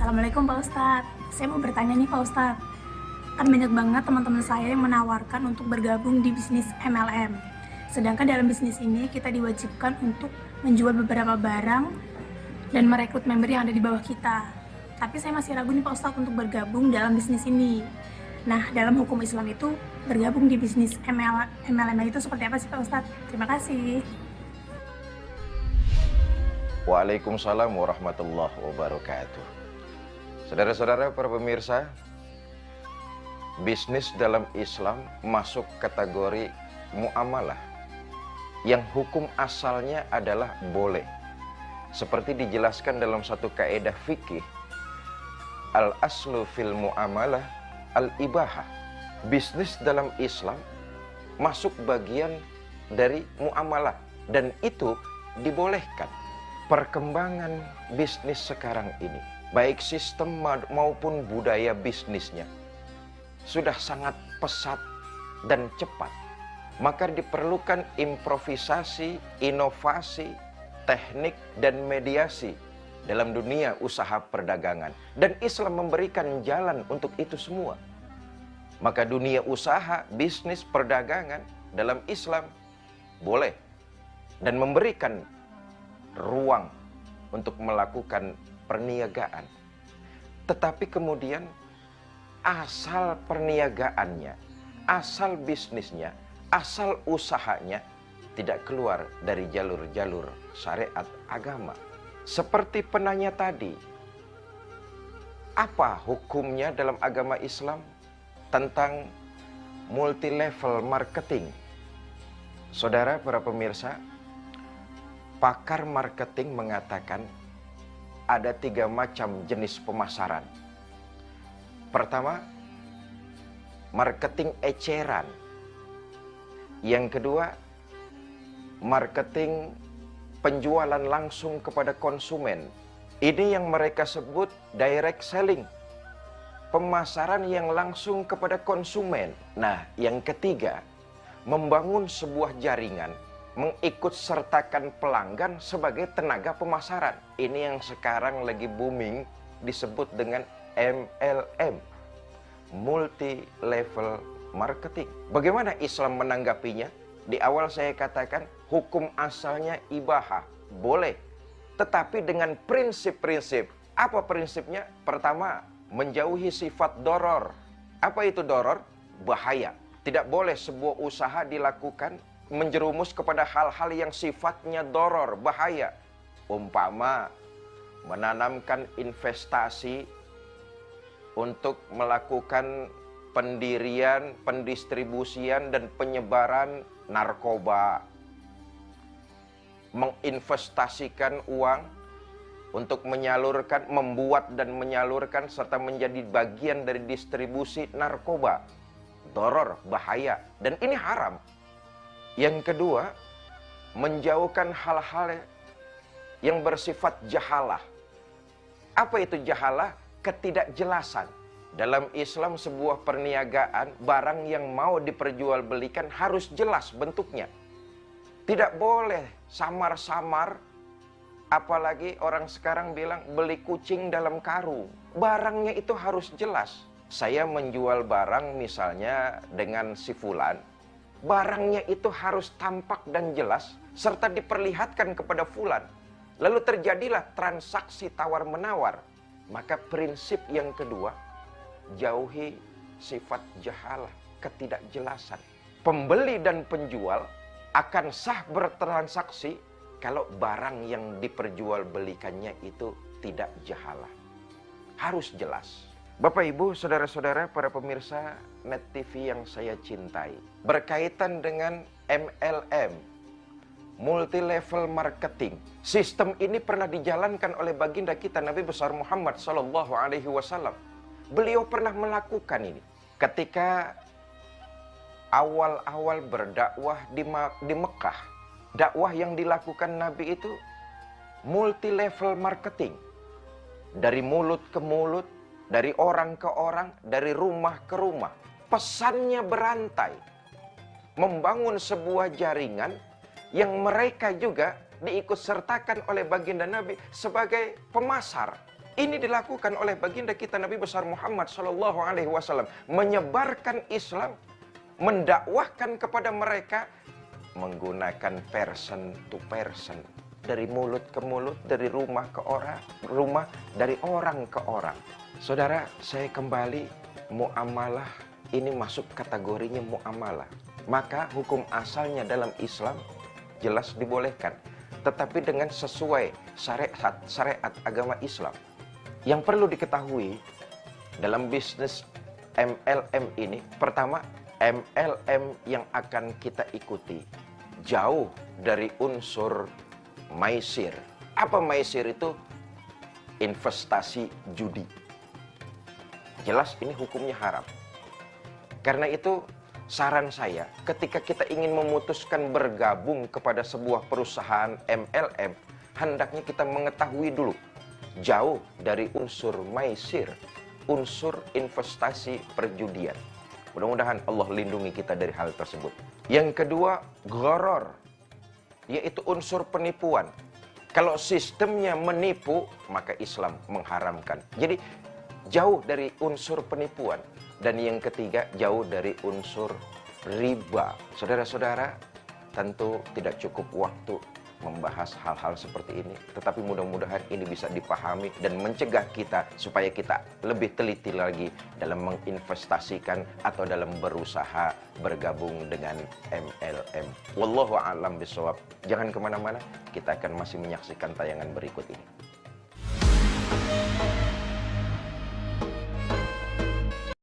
Assalamualaikum Pak Ustadz. Saya mau bertanya nih Pak Ustadz. Kan banyak banget teman-teman saya yang menawarkan untuk bergabung di bisnis MLM. Sedangkan dalam bisnis ini kita diwajibkan untuk menjual beberapa barang dan merekrut member yang ada di bawah kita. Tapi saya masih ragu nih Pak Ustadz untuk bergabung dalam bisnis ini. Nah, dalam hukum Islam itu bergabung di bisnis MLM itu seperti apa sih Pak Ustadz? Terima kasih. Waalaikumsalam warahmatullahi wabarakatuh. Saudara-saudara para pemirsa, bisnis dalam Islam masuk kategori muamalah yang hukum asalnya adalah boleh. Seperti dijelaskan dalam satu kaidah fikih, al-aslu fil muamalah al-ibahah. Bisnis dalam Islam masuk bagian dari muamalah dan itu dibolehkan. Perkembangan bisnis sekarang ini, baik sistem maupun budaya bisnisnya, sudah sangat pesat dan cepat. Maka diperlukan improvisasi, inovasi, teknik, dan mediasi dalam dunia usaha perdagangan. Dan Islam memberikan jalan untuk itu semua. Maka dunia usaha, bisnis, perdagangan dalam Islam boleh dan memberikan ruang untuk melakukan perniagaan. Tetapi kemudian asal perniagaannya, asal bisnisnya, asal usahanya tidak keluar dari jalur-jalur syariat agama. Seperti penanya tadi, apa hukumnya dalam agama Islam tentang multi level marketing? Saudara para pemirsa, pakar marketing mengatakan ada 3 macam jenis pemasaran. Pertama, marketing eceran. Yang kedua, marketing penjualan langsung kepada konsumen. Ini yang mereka sebut direct selling. Pemasaran yang langsung kepada konsumen. Nah, yang ketiga, membangun sebuah jaringan, mengikut sertakan pelanggan sebagai tenaga pemasaran. Ini yang sekarang lagi booming disebut dengan MLM, multi level marketing. Bagaimana Islam menanggapinya? Di awal saya katakan hukum asalnya ibahah, boleh, tetapi dengan prinsip-prinsip. Apa prinsipnya? Pertama, menjauhi sifat doror. Apa itu doror? Bahaya. Tidak boleh sebuah usaha dilakukan menjerumus kepada hal-hal yang sifatnya doror, bahaya. Umpama menanamkan investasi untuk melakukan pendirian, pendistribusian, dan penyebaran narkoba. Menginvestasikan uang untuk menyalurkan, membuat dan menyalurkan serta menjadi bagian dari distribusi narkoba. Doror, bahaya, dan ini haram. Yang kedua, menjauhkan hal-hal yang bersifat jahalah. Apa itu jahalah? Ketidakjelasan. Dalam Islam sebuah perniagaan, barang yang mau diperjualbelikan harus jelas bentuknya. Tidak boleh samar-samar, apalagi orang sekarang bilang beli kucing dalam karung. Barangnya itu harus jelas. Saya menjual barang misalnya dengan si fulan, barangnya itu harus tampak dan jelas, serta diperlihatkan kepada fulan. Lalu terjadilah transaksi tawar-menawar. Maka prinsip yang kedua, jauhi sifat jahalah, ketidakjelasan. Pembeli dan penjual akan sah bertransaksi kalau barang yang diperjualbelikannya itu tidak jahalah. Harus jelas. Bapak, Ibu, saudara-saudara, para pemirsa Net TV yang saya cintai, berkaitan dengan MLM, multi level marketing. Sistem ini pernah dijalankan oleh baginda kita Nabi besar Muhammad SAW. Beliau pernah melakukan ini ketika awal-awal berdakwah di Mekah. Dakwah yang dilakukan Nabi itu multi level marketing, dari mulut ke mulut, dari orang ke orang, dari rumah ke rumah. Pesannya berantai. Membangun sebuah jaringan yang mereka juga diikut sertakan oleh baginda Nabi sebagai pemasar. Ini dilakukan oleh baginda kita Nabi besar Muhammad Shallallahu Alaihi Wasallam, menyebarkan Islam, mendakwahkan kepada mereka menggunakan person to person, dari mulut ke mulut, dari rumah ke rumah, dari orang ke orang. Saudara, saya kembali, muamalah ini masuk kategorinya muamalah. Maka hukum asalnya dalam Islam jelas dibolehkan, tetapi dengan sesuai syariat agama Islam. Yang perlu diketahui dalam bisnis MLM ini, pertama, MLM yang akan kita ikuti jauh dari unsur maisir. Apa maisir itu? Investasi judi. Jelas ini hukumnya haram. Karena itu saran saya, ketika kita ingin memutuskan bergabung kepada sebuah perusahaan MLM, hendaknya kita mengetahui dulu, jauh dari unsur maisir, unsur investasi perjudian. Mudah-mudahan Allah lindungi kita dari hal tersebut. Yang kedua, gharar, yaitu unsur penipuan. Kalau sistemnya menipu, maka Islam mengharamkan. Jadi jauh dari unsur penipuan. Dan yang ketiga, jauh dari unsur riba. Saudara-saudara, tentu tidak cukup waktu membahas hal-hal seperti ini. Tetapi mudah-mudahan ini bisa dipahami dan mencegah kita supaya kita lebih teliti lagi dalam menginvestasikan atau dalam berusaha bergabung dengan MLM. Wallahu a'lam bishawab. Jangan kemana-mana, kita akan masih menyaksikan tayangan berikut ini.